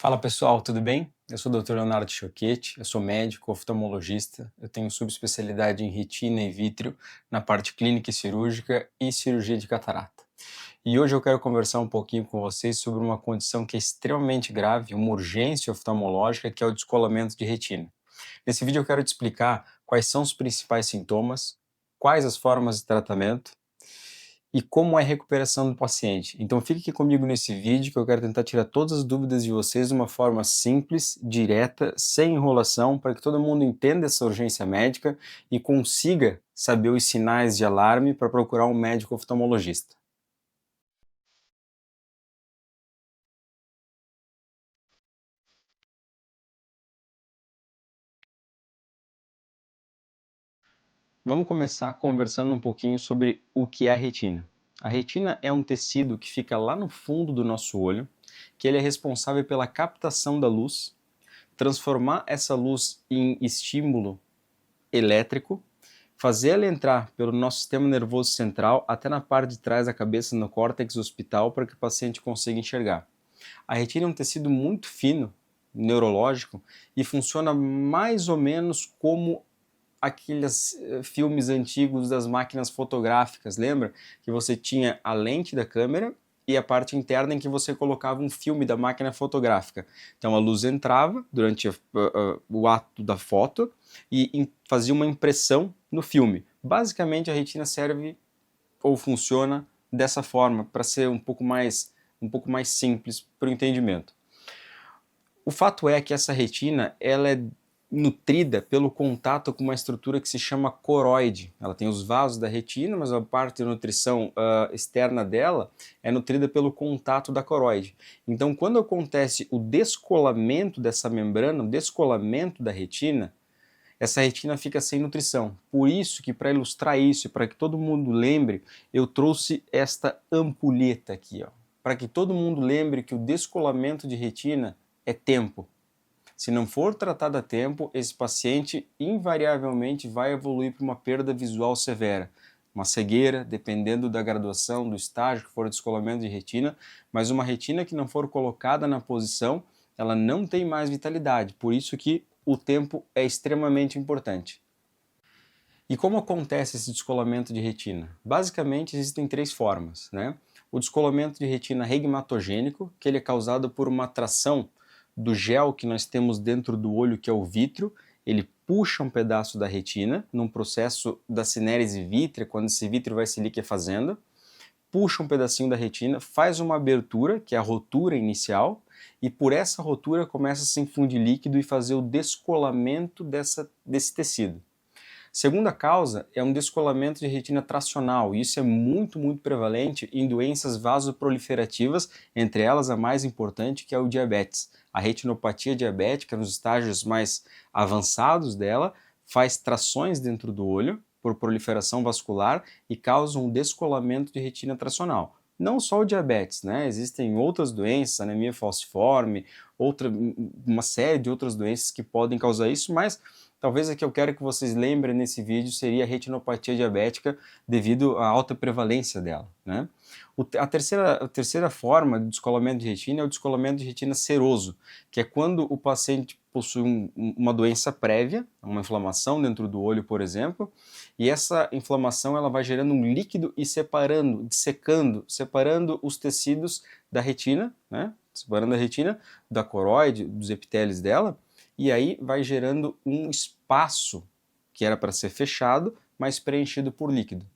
Fala pessoal, tudo bem? Eu sou o Dr. Leonardo Choquete, eu sou médico, oftalmologista, eu tenho subespecialidade em retina e vítreo na parte clínica e cirúrgica e cirurgia de catarata. E hoje eu quero conversar um pouquinho com vocês sobre uma condição que é extremamente grave, uma urgência oftalmológica, que é o descolamento de retina. Nesse vídeo eu quero te explicar quais são os principais sintomas, quais as formas de tratamento e como é a recuperação do paciente. Então fique aqui comigo nesse vídeo que eu quero tentar tirar todas as dúvidas de vocês de uma forma simples, direta, sem enrolação, para que todo mundo entenda essa urgência médica e consiga saber os sinais de alarme para procurar um médico oftalmologista. Vamos começar conversando um pouquinho sobre o que é a retina. A retina é um tecido que fica lá no fundo do nosso olho, que ele é responsável pela captação da luz, transformar essa luz em estímulo elétrico, fazer ela entrar pelo nosso sistema nervoso central até na parte de trás da cabeça, no córtex hospital, para que o paciente consiga enxergar. A retina é um tecido muito fino, neurológico, e funciona mais ou menos como aqueles filmes antigos das máquinas fotográficas, lembra? Que você tinha a lente da câmera e a parte interna em que você colocava um filme da máquina fotográfica. Então a luz entrava durante o ato da foto e fazia uma impressão no filme. Basicamente a retina serve ou funciona dessa forma, para ser um pouco mais simples para o entendimento. O fato é que essa retina ela é nutrida pelo contato com uma estrutura que se chama coroide. Ela tem os vasos da retina, mas a parte de nutrição externa dela é nutrida pelo contato da coroide. Então, quando acontece o descolamento dessa membrana, o descolamento da retina, essa retina fica sem nutrição. Por isso que, para ilustrar isso, para que todo mundo lembre, eu trouxe esta ampulheta aqui, para que todo mundo lembre que o descolamento de retina é tempo. Se não for tratado a tempo, esse paciente invariavelmente vai evoluir para uma perda visual severa, uma cegueira, dependendo da graduação, do estágio que for o descolamento de retina, mas uma retina que não for colocada na posição, ela não tem mais vitalidade, por isso que o tempo é extremamente importante. E como acontece esse descolamento de retina? Basicamente existem três formas, né? O descolamento de retina regmatogênico, que ele é causado por uma atração do gel que nós temos dentro do olho, que é o vítreo, ele puxa um pedaço da retina, num processo da cinérese vítrea, quando esse vítreo vai se liquefazendo, puxa um pedacinho da retina, faz uma abertura, que é a rotura inicial, e por essa rotura começa a se infundir líquido e fazer o descolamento desse tecido. Segunda causa é um descolamento de retina tracional, e isso é muito prevalente em doenças vasoproliferativas, entre elas a mais importante, que é o diabetes. A retinopatia diabética, nos estágios mais avançados dela, faz trações dentro do olho por proliferação vascular e causa um descolamento de retina tracional. Não só o diabetes, né? Existem outras doenças, anemia falciforme, uma série de outras doenças que podem causar isso, mas talvez a que eu quero que vocês lembrem nesse vídeo seria a retinopatia diabética devido à alta prevalência dela, né? A terceira forma de descolamento de retina é o descolamento de retina seroso, que é quando o paciente possui uma doença prévia, uma inflamação dentro do olho, por exemplo, e essa inflamação ela vai gerando um líquido e separando os tecidos da retina, né? Separando a retina da coroide, dos epitélios dela, e aí vai gerando um espaço que era para ser fechado, mas preenchido por líquido.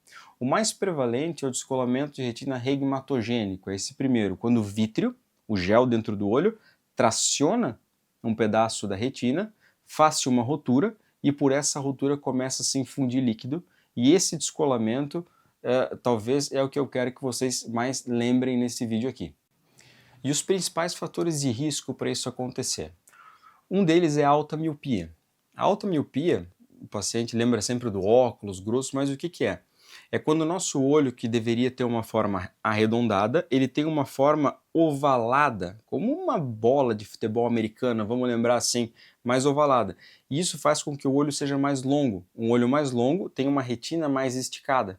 O mais prevalente é o descolamento de retina regmatogênico, é esse primeiro, quando o vítreo, o gel dentro do olho, traciona um pedaço da retina, faz uma rotura e por essa rotura começa a se infundir líquido, e esse descolamento talvez é o que eu quero que vocês mais lembrem nesse vídeo aqui. E os principais fatores de risco para isso acontecer? Um deles é a alta miopia. A alta miopia, o paciente lembra sempre do óculos grosso, mas o que é? É quando o nosso olho, que deveria ter uma forma arredondada, ele tem uma forma ovalada, como uma bola de futebol americana, vamos lembrar assim, mais ovalada. E isso faz com que o olho seja mais longo. Um olho mais longo tem uma retina mais esticada.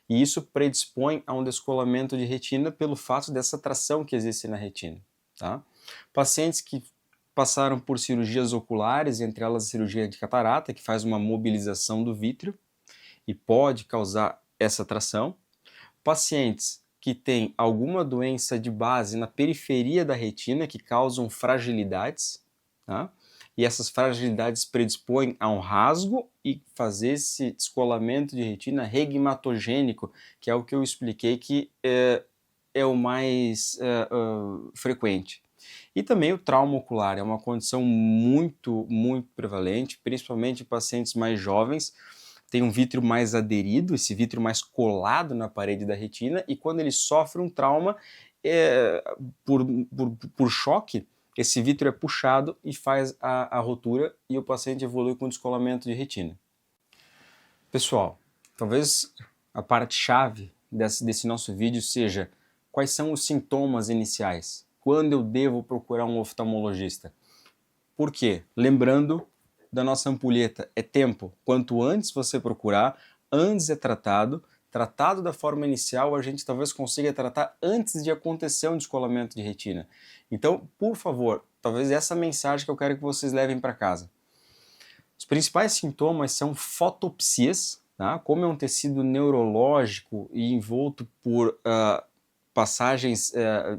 E isso predispõe a um descolamento de retina pelo fato dessa tração que existe na retina. tá? Pacientes que passaram por cirurgias oculares, entre elas a cirurgia de catarata, que faz uma mobilização do vítreo e pode causar essa tração. Pacientes que têm alguma doença de base na periferia da retina, que causam fragilidades, tá? E essas fragilidades predispõem a um rasgo e fazer esse descolamento de retina regmatogênico, que é o que eu expliquei que é o mais frequente. E também o trauma ocular, é uma condição muito prevalente, principalmente em pacientes mais jovens, tem um vítreo mais aderido, esse vítreo mais colado na parede da retina, e quando ele sofre um trauma, por choque, esse vítreo é puxado e faz a rotura e o paciente evolui com descolamento de retina. Pessoal, talvez a parte-chave desse nosso vídeo seja quais são os sintomas iniciais, quando eu devo procurar um oftalmologista. Por quê? Lembrando da nossa ampulheta, é tempo. Quanto antes você procurar, antes é tratado. Tratado da forma inicial, a gente talvez consiga tratar antes de acontecer um descolamento de retina. Então, por favor, talvez essa mensagem que eu quero que vocês levem para casa. Os principais sintomas são fotopsias, tá? Como é um tecido neurológico e envolto por passagens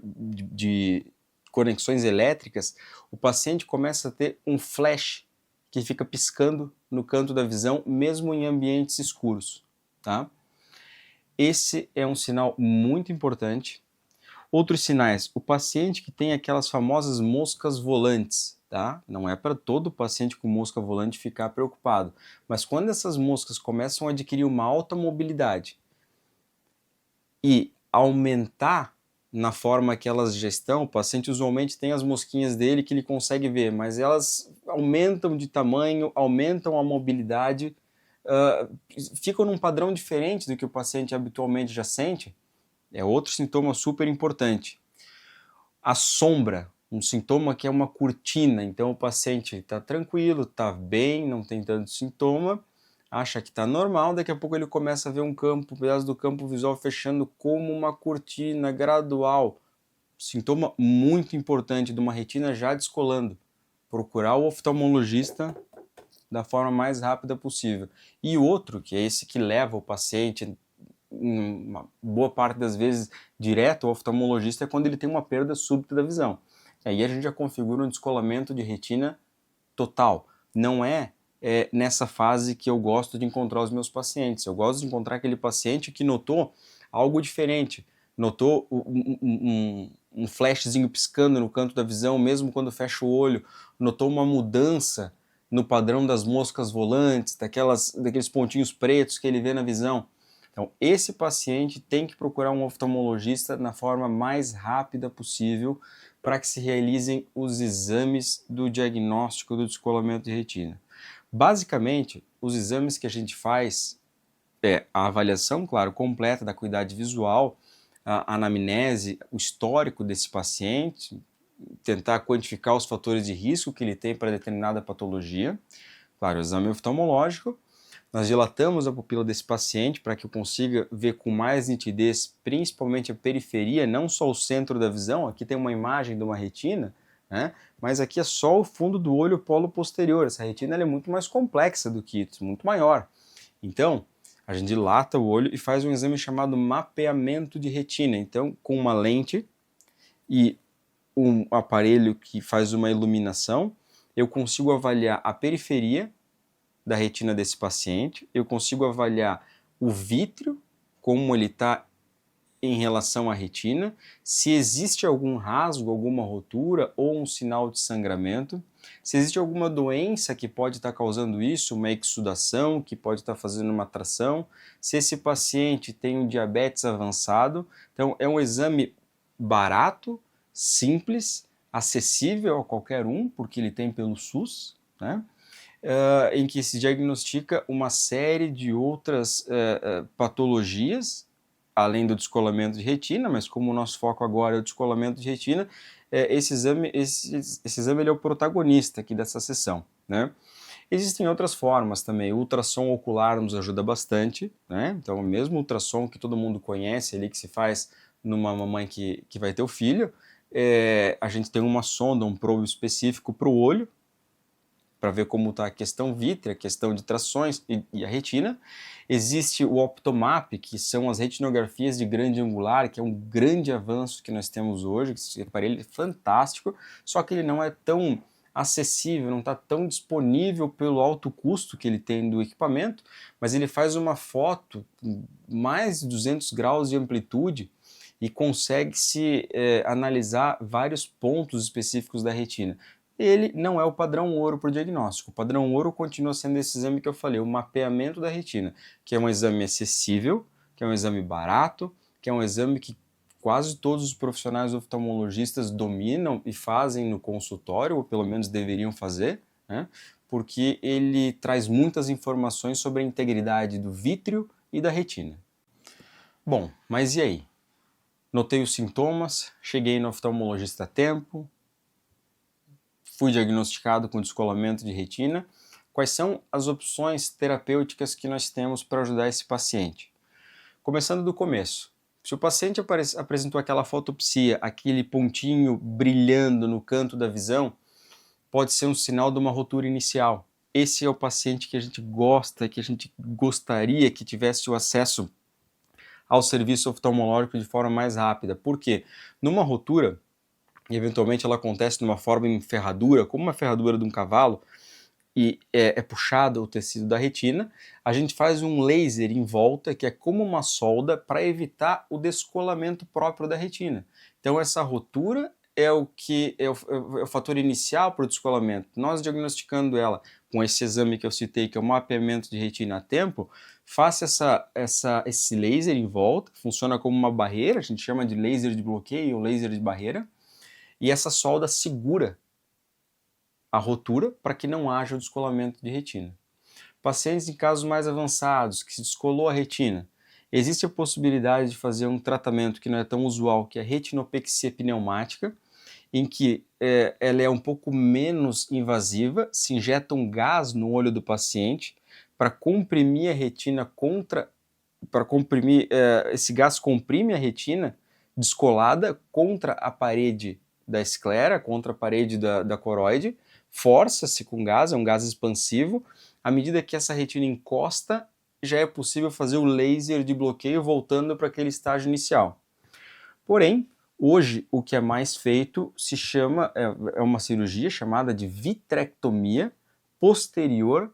de conexões elétricas, o paciente começa a ter um flash que fica piscando no canto da visão, mesmo em ambientes escuros, tá? Esse é um sinal muito importante. Outros sinais, o paciente que tem aquelas famosas moscas volantes, tá? Não é para todo paciente com mosca volante ficar preocupado, mas quando essas moscas começam a adquirir uma alta mobilidade e aumentar na forma que elas já estão, o paciente usualmente tem as mosquinhas dele que ele consegue ver, mas elas aumentam de tamanho, aumentam a mobilidade, ficam num padrão diferente do que o paciente habitualmente já sente, é outro sintoma super importante. A sombra, um sintoma que é uma cortina, então o paciente está tranquilo, está bem, não tem tanto sintoma, acha que está normal, daqui a pouco ele começa a ver um pedaço do campo visual fechando como uma cortina gradual. Sintoma muito importante de uma retina já descolando. Procurar o oftalmologista da forma mais rápida possível. E outro, que é esse que leva o paciente, uma boa parte das vezes, direto ao oftalmologista, é quando ele tem uma perda súbita da visão. Aí a gente já configura um descolamento de retina total. Não é nessa fase que eu gosto de encontrar os meus pacientes. Eu gosto de encontrar aquele paciente que notou algo diferente, notou um flashzinho piscando no canto da visão, mesmo quando fecha o olho, notou uma mudança no padrão das moscas volantes, daqueles pontinhos pretos que ele vê na visão. Então, esse paciente tem que procurar um oftalmologista na forma mais rápida possível para que se realizem os exames do diagnóstico do descolamento de retina. Basicamente, os exames que a gente faz é a avaliação, claro, completa da acuidade visual, a anamnese, o histórico desse paciente, tentar quantificar os fatores de risco que ele tem para determinada patologia. Claro, o exame oftalmológico. Nós dilatamos a pupila desse paciente para que eu consiga ver com mais nitidez, principalmente a periferia, não só o centro da visão. Aqui tem uma imagem de uma retina, né? Mas aqui é só o fundo do olho polo posterior. Essa retina é muito mais complexa do que isso, muito maior. Então, a gente dilata o olho e faz um exame chamado mapeamento de retina. Então, com uma lente e um aparelho que faz uma iluminação, eu consigo avaliar a periferia da retina desse paciente, eu consigo avaliar o vítreo, como ele está em relação à retina, se existe algum rasgo, alguma rotura ou um sinal de sangramento, se existe alguma doença que pode estar causando isso, uma exudação que pode estar fazendo uma tração, se esse paciente tem um diabetes avançado. Então é um exame barato, simples, acessível a qualquer um, porque ele tem pelo SUS, né? Em que se diagnostica uma série de outras patologias, além do descolamento de retina, mas como o nosso foco agora é o descolamento de retina, esse exame ele é o protagonista aqui dessa sessão, né? Existem outras formas também, o ultrassom ocular nos ajuda bastante, né? Então, mesmo o ultrassom que todo mundo conhece ali, que se faz numa mamãe que vai ter o filho, a gente tem uma sonda, um probe específico para o olho, para ver como está a questão vítrea, a questão de trações e a retina. Existe o Optomap, que são as retinografias de grande angular, que é um grande avanço que nós temos hoje, esse aparelho é fantástico, só que ele não é tão acessível, não está tão disponível pelo alto custo que ele tem do equipamento, mas ele faz uma foto com mais de 200 graus de amplitude e consegue-se analisar vários pontos específicos da retina. Ele não é o padrão ouro para o diagnóstico. O padrão ouro continua sendo esse exame que eu falei, o mapeamento da retina, que é um exame acessível, que é um exame barato, que é um exame que quase todos os profissionais oftalmologistas dominam e fazem no consultório, ou pelo menos deveriam fazer, né? Porque ele traz muitas informações sobre a integridade do vítreo e da retina. Bom, mas e aí? Notei os sintomas, cheguei no oftalmologista a tempo, fui diagnosticado com descolamento de retina. Quais são as opções terapêuticas que nós temos para ajudar esse paciente? Começando do começo. Se o paciente apresentou aquela fotopsia, aquele pontinho brilhando no canto da visão, pode ser um sinal de uma rotura inicial. Esse é o paciente que a gente gosta, que a gente gostaria que tivesse o acesso ao serviço oftalmológico de forma mais rápida. Por quê? Numa rotura, e eventualmente ela acontece numa forma em ferradura, como uma ferradura de um cavalo, e é puxado o tecido da retina, a gente faz um laser em volta, que é como uma solda, para evitar o descolamento próprio da retina. Então essa rotura é o que é o fator inicial para o descolamento. Nós diagnosticando ela com esse exame que eu citei, que é o mapeamento de retina a tempo, faça esse laser em volta, funciona como uma barreira, a gente chama de laser de bloqueio ou laser de barreira, e essa solda segura a rotura para que não haja o descolamento de retina. Pacientes em casos mais avançados, que se descolou a retina, existe a possibilidade de fazer um tratamento que não é tão usual, que é a retinopexia pneumática, em que ela é um pouco menos invasiva, se injeta um gás no olho do paciente para comprimir a retina esse gás comprime a retina descolada contra a parede da esclera, contra a parede da coroide, força-se com gás, é um gás expansivo. À medida que essa retina encosta, já é possível fazer o laser de bloqueio voltando para aquele estágio inicial. Porém, hoje o que é mais feito se chama, é uma cirurgia chamada de vitrectomia posterior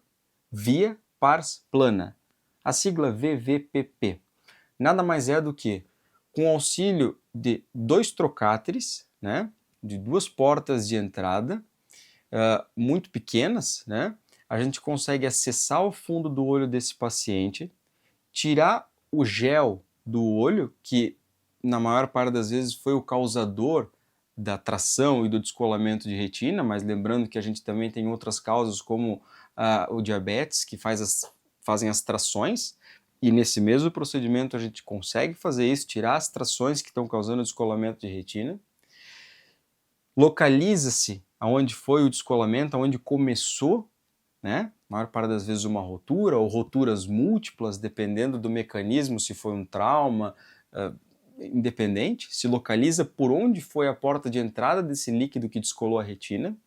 via pars plana, a sigla VVPP. Nada mais é do que, com auxílio de 2 trocáteres, né, de 2 portas de entrada, muito pequenas, né, a gente consegue acessar o fundo do olho desse paciente, tirar o gel do olho, que na maior parte das vezes foi o causador da tração e do descolamento de retina, mas lembrando que a gente também tem outras causas como o diabetes, que fazem as trações, e nesse mesmo procedimento a gente consegue fazer isso, tirar as trações que estão causando descolamento de retina. Localiza-se aonde foi o descolamento, aonde começou, né? A maior parte das vezes uma rotura ou roturas múltiplas, dependendo do mecanismo, se foi um trauma, independente, se localiza por onde foi a porta de entrada desse líquido que descolou a retina.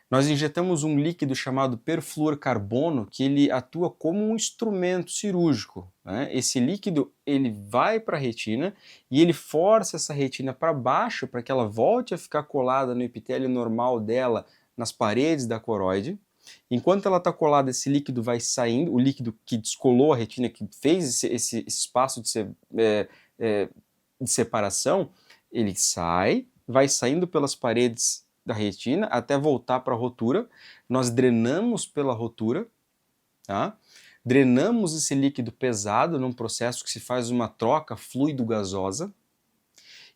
Nós injetamos um líquido chamado perfluorcarbono, que ele atua como um instrumento cirúrgico, né? Esse líquido ele vai para a retina e ele força essa retina para baixo para que ela volte a ficar colada no epitélio normal dela, nas paredes da coroide. Enquanto ela está colada, esse líquido vai saindo, o líquido que descolou a retina, que fez esse espaço de separação, ele sai, vai saindo pelas paredes da retina até voltar para a rotura. Nós drenamos pela rotura, tá? Drenamos esse líquido pesado num processo que se faz uma troca fluido-gasosa.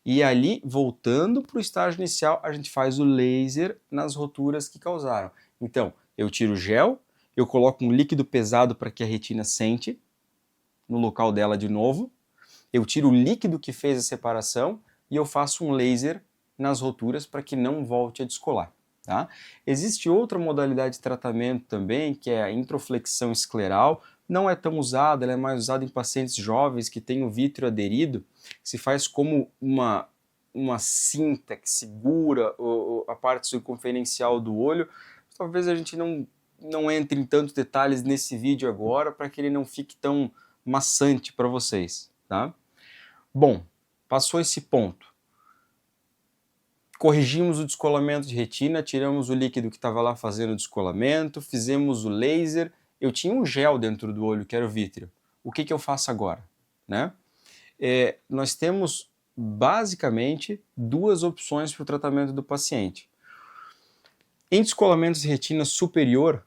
E ali, voltando para o estágio inicial, a gente faz o laser nas roturas que causaram. Então, eu tiro o gel, eu coloco um líquido pesado para que a retina sente no local dela de novo, eu tiro o líquido que fez a separação e eu faço um laser nas roturas para que não volte a descolar. Tá? Existe outra modalidade de tratamento também, que é a introflexão escleral. Não é tão usada, ela é mais usada em pacientes jovens que têm o vítreo aderido, que se faz como uma cinta que segura a parte circunferencial do olho. Talvez a gente não entre em tantos detalhes nesse vídeo agora, para que ele não fique tão maçante para vocês, tá? Bom, passou esse ponto. Corrigimos o descolamento de retina, tiramos o líquido que estava lá fazendo o descolamento, fizemos o laser. Eu tinha um gel dentro do olho, que era o vítreo. O que eu faço agora? Né? Nós temos basicamente duas opções para o tratamento do paciente. Em descolamentos de retina superior,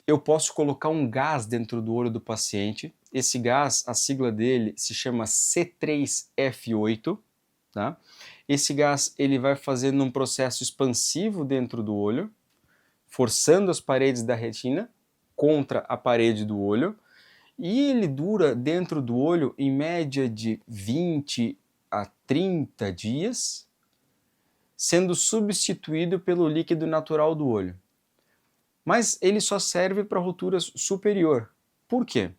eu posso colocar um gás dentro do olho do paciente. Esse gás, a sigla dele se chama C3F8. Tá? Esse gás ele vai fazendo um processo expansivo dentro do olho, forçando as paredes da retina contra a parede do olho, e ele dura dentro do olho em média de 20 a 30 dias, sendo substituído pelo líquido natural do olho. Mas ele só serve para roturas superior. Por quê?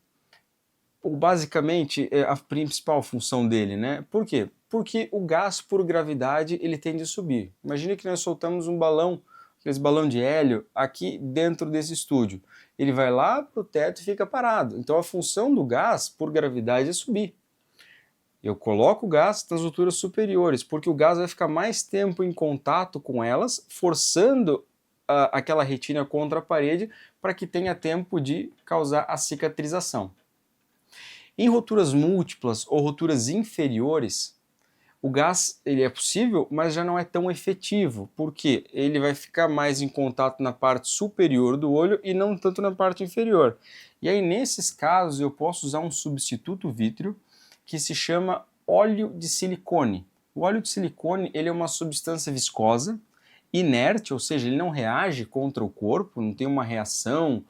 Basicamente, a principal função dele, né? Por quê? Porque o gás por gravidade ele tende a subir. Imagine que nós soltamos um balão, aqueles balão de hélio, aqui dentro desse estúdio. Ele vai lá para o teto e fica parado. Então a função do gás por gravidade é subir. Eu coloco o gás nas alturas superiores, porque o gás vai ficar mais tempo em contato com elas, forçando aquela retina contra a parede para que tenha tempo de causar a cicatrização. Em roturas múltiplas ou roturas inferiores, o gás ele é possível, mas já não é tão efetivo, porque ele vai ficar mais em contato na parte superior do olho e não tanto na parte inferior. E aí, nesses casos, eu posso usar um substituto vítreo que se chama óleo de silicone. O óleo de silicone ele é uma substância viscosa, inerte, ou seja, ele não reage contra o corpo, não tem uma reação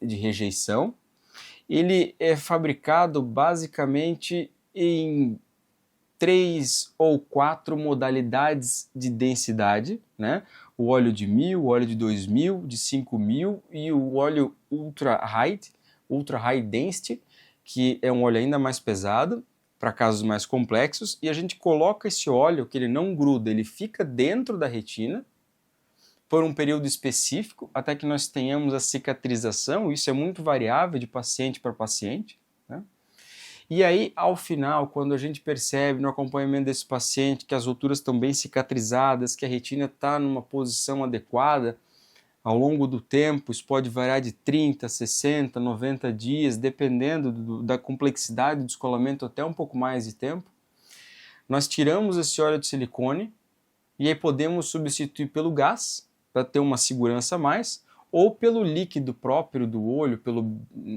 de rejeição. Ele é fabricado basicamente em 3 ou 4 modalidades de densidade, né? O óleo de 1000, o óleo de 2000, de 5000 e o óleo ultra high density, que é um óleo ainda mais pesado para casos mais complexos, e a gente coloca esse óleo que ele não gruda, ele fica dentro da retina por um período específico até que nós tenhamos a cicatrização. Isso é muito variável de paciente para paciente, né? E aí, ao final, quando a gente percebe no acompanhamento desse paciente que as roturas estão bem cicatrizadas, que a retina está numa posição adequada, ao longo do tempo, isso pode variar de 30, 60, 90 dias, dependendo da complexidade do descolamento, até um pouco mais de tempo, nós tiramos esse óleo de silicone e aí podemos substituir pelo gás, para ter uma segurança a mais, ou pelo líquido próprio do olho,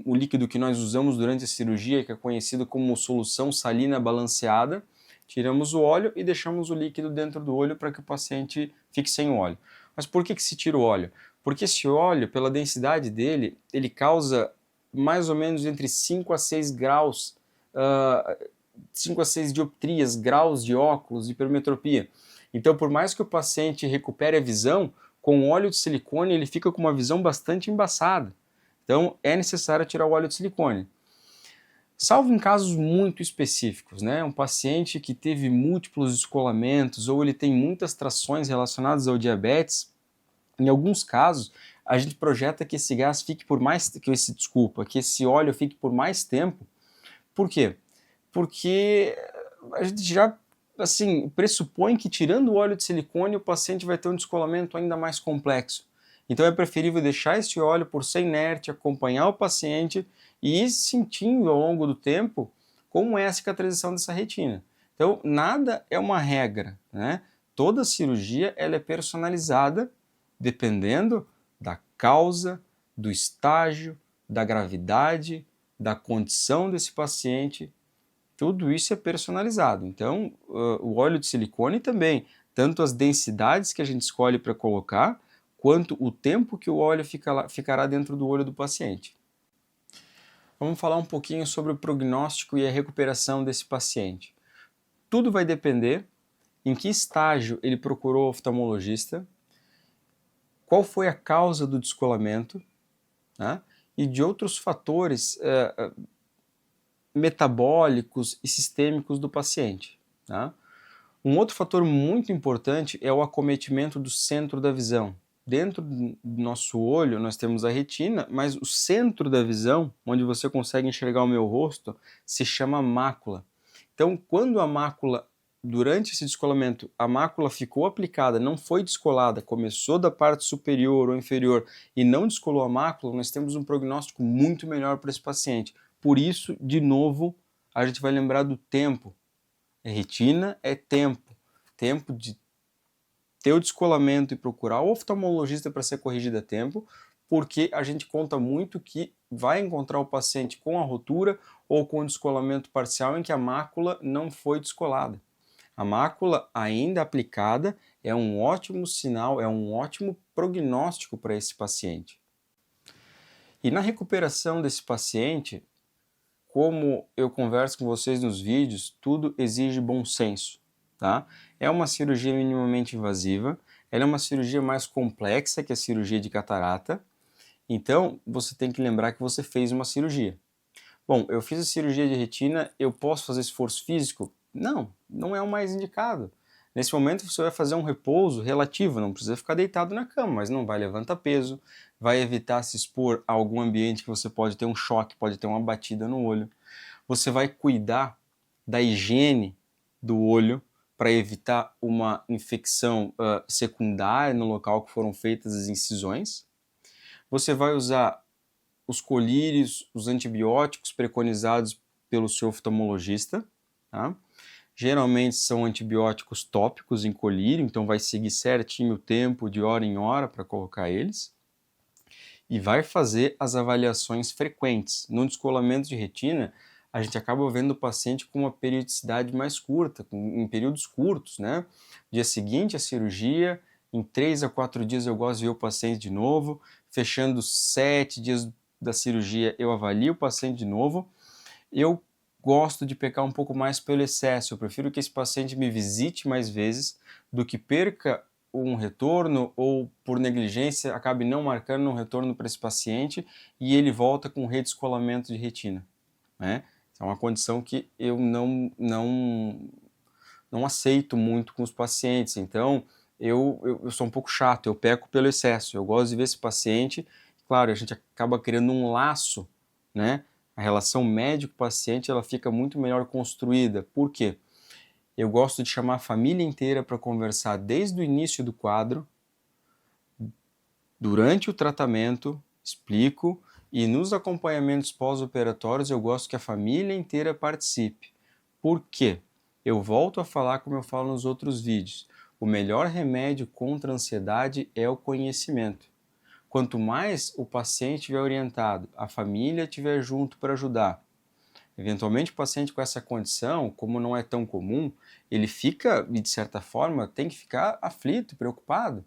o líquido que nós usamos durante a cirurgia, que é conhecido como solução salina balanceada. Tiramos o óleo e deixamos o líquido dentro do olho para que o paciente fique sem o óleo. Mas por que se tira o óleo? Porque esse óleo, pela densidade dele, ele causa mais ou menos entre 5 a 6 graus, 5 a 6 dioptrias, graus de óculos, de hipermetropia. Então, por mais que o paciente recupere a visão, com o óleo de silicone ele fica com uma visão bastante embaçada. Então é necessário tirar o óleo de silicone. Salvo em casos muito específicos, né? Um paciente que teve múltiplos descolamentos ou ele tem muitas trações relacionadas ao diabetes, em alguns casos a gente projeta que esse gás fique por mais, que esse óleo fique por mais tempo. Por quê? Porque a gente já pressupõe que tirando o óleo de silicone o paciente vai ter um descolamento ainda mais complexo. Então é preferível deixar esse óleo por ser inerte, acompanhar o paciente e ir sentindo ao longo do tempo como é a cicatrização dessa retina. Então nada é uma regra, né? Toda cirurgia ela é personalizada dependendo da causa, do estágio, da gravidade, da condição desse paciente. Tudo isso é personalizado. Então, o óleo de silicone também, tanto as densidades que a gente escolhe para colocar, quanto o tempo que o óleo ficará dentro do olho do paciente. Vamos falar um pouquinho sobre o prognóstico e a recuperação desse paciente. Tudo vai depender em que estágio ele procurou o oftalmologista, qual foi a causa do descolamento, né? E de outros fatores metabólicos e sistêmicos do paciente. Tá? Um outro fator muito importante é o acometimento do centro da visão. Dentro do nosso olho nós temos a retina, mas o centro da visão, onde você consegue enxergar o meu rosto, se chama mácula. Então, quando a mácula, durante esse descolamento, a mácula ficou aplicada, não foi descolada, começou da parte superior ou inferior e não descolou a mácula, nós temos um prognóstico muito melhor para esse paciente. Por isso, de novo, a gente vai lembrar do tempo. Retina é tempo. Tempo de ter o descolamento e procurar o oftalmologista para ser corrigido a tempo, porque a gente conta muito que vai encontrar o paciente com a rotura ou com o descolamento parcial em que a mácula não foi descolada. A mácula ainda aplicada é um ótimo sinal, é um ótimo prognóstico para esse paciente. E na recuperação desse paciente, como eu converso com vocês nos vídeos, tudo exige bom senso, tá? É uma cirurgia minimamente invasiva, ela é uma cirurgia mais complexa que a cirurgia de catarata, então você tem que lembrar que você fez uma cirurgia. Bom, eu fiz a cirurgia de retina, eu posso fazer esforço físico? Não, não é o mais indicado. Nesse momento você vai fazer um repouso relativo, não precisa ficar deitado na cama, mas não vai levantar peso, vai evitar se expor a algum ambiente que você pode ter um choque, pode ter uma batida no olho. Você vai cuidar da higiene do olho para evitar uma infecção secundária no local que foram feitas as incisões. Você vai usar os colírios, os antibióticos preconizados pelo seu oftalmologista, tá? Geralmente são antibióticos tópicos em colírio, então vai seguir certinho o tempo de hora em hora para colocar eles. E vai fazer as avaliações frequentes. No descolamento de retina, a gente acaba vendo o paciente com uma periodicidade mais curta, em períodos curtos, né? Dia seguinte à cirurgia, em 3 a 4 dias eu gosto de ver o paciente de novo, fechando 7 dias da cirurgia eu avalio o paciente de novo. Eu gosto de pecar um pouco mais pelo excesso, eu prefiro que esse paciente me visite mais vezes do que perca um retorno ou por negligência acabe não marcando um retorno para esse paciente e ele volta com redescolamento de retina, né? É uma condição que eu não aceito muito com os pacientes, então eu sou um pouco chato, eu peco pelo excesso, eu gosto de ver esse paciente, claro, a gente acaba criando um laço, né? A relação médico-paciente ela fica muito melhor construída. Por quê? Eu gosto de chamar a família inteira para conversar desde o início do quadro, durante o tratamento, explico, e nos acompanhamentos pós-operatórios eu gosto que a família inteira participe. Por quê? Eu volto a falar como eu falo nos outros vídeos. O melhor remédio contra a ansiedade é o conhecimento. Quanto mais o paciente estiver orientado, a família estiver junto para ajudar, eventualmente o paciente com essa condição, como não é tão comum, ele fica, de certa forma, tem que ficar aflito, preocupado.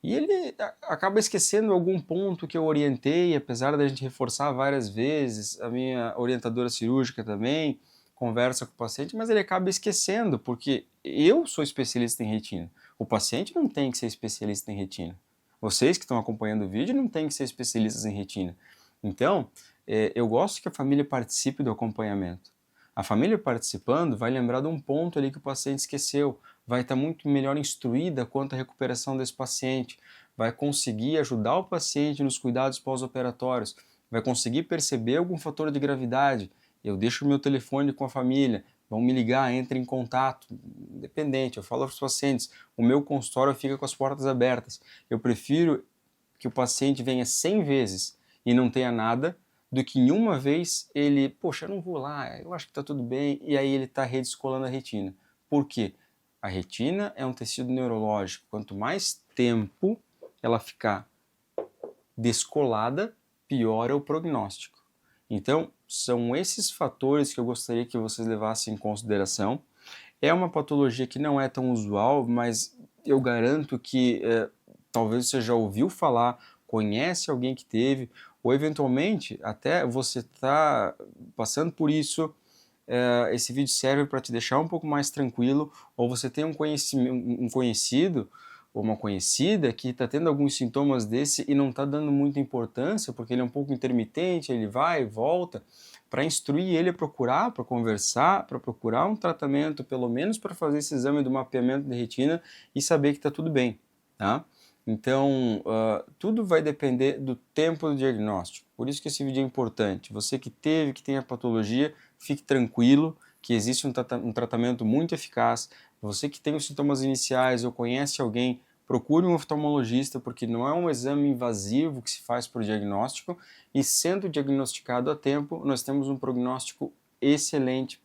E ele acaba esquecendo algum ponto que eu orientei, apesar da gente reforçar várias vezes, a minha orientadora cirúrgica também conversa com o paciente, mas ele acaba esquecendo, porque eu sou especialista em retina. O paciente não tem que ser especialista em retina. Vocês que estão acompanhando o vídeo não têm que ser especialistas em retina. Então, eu gosto que a família participe do acompanhamento. A família participando vai lembrar de um ponto ali que o paciente esqueceu, vai estar muito melhor instruída quanto à recuperação desse paciente, vai conseguir ajudar o paciente nos cuidados pós-operatórios, vai conseguir perceber algum fator de gravidade. Eu deixo o meu telefone com a família, vão me ligar, entre em contato, independente. Eu falo para os pacientes, o meu consultório fica com as portas abertas. Eu prefiro que o paciente venha 100 vezes e não tenha nada, do que em uma vez ele, poxa, eu não vou lá, eu acho que está tudo bem, e aí ele está redescolando a retina. Por quê? A retina é um tecido neurológico. Quanto mais tempo ela ficar descolada, pior é o prognóstico. Então, são esses fatores que eu gostaria que vocês levassem em consideração. É uma patologia que não é tão usual, mas eu garanto que talvez você já ouviu falar, conhece alguém que teve, ou eventualmente até você está passando por isso, esse vídeo serve para te deixar um pouco mais tranquilo, ou você tem um conhecido, ou uma conhecida que está tendo alguns sintomas desse e não está dando muita importância, porque ele é um pouco intermitente, ele vai e volta, para instruir ele a procurar, para conversar, para procurar um tratamento, pelo menos para fazer esse exame do mapeamento de retina e saber que está tudo bem, tá? Então, tudo vai depender do tempo do diagnóstico. Por isso que esse vídeo é importante. Você que tem a patologia, fique tranquilo que existe um tratamento muito eficaz. Você que tem os sintomas iniciais ou conhece alguém, procure um oftalmologista, porque não é um exame invasivo que se faz para o diagnóstico, e sendo diagnosticado a tempo, nós temos um prognóstico excelente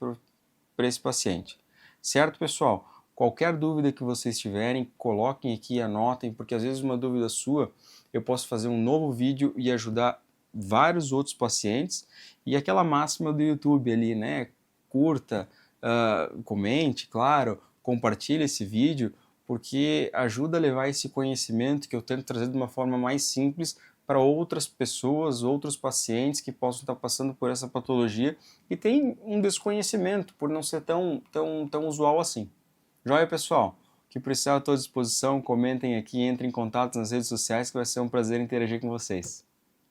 para esse paciente. Certo, pessoal? Qualquer dúvida que vocês tiverem, coloquem aqui, anotem, porque às vezes uma dúvida sua, eu posso fazer um novo vídeo e ajudar vários outros pacientes. E aquela máxima do YouTube ali, né? Curta, comente, claro, compartilhe esse vídeo, porque ajuda a levar esse conhecimento que eu tento trazer de uma forma mais simples para outras pessoas, outros pacientes que possam estar passando por essa patologia e tem um desconhecimento por não ser tão usual assim. Joia, pessoal? Que precisar, estou à disposição, comentem aqui, entrem em contato nas redes sociais que vai ser um prazer interagir com vocês.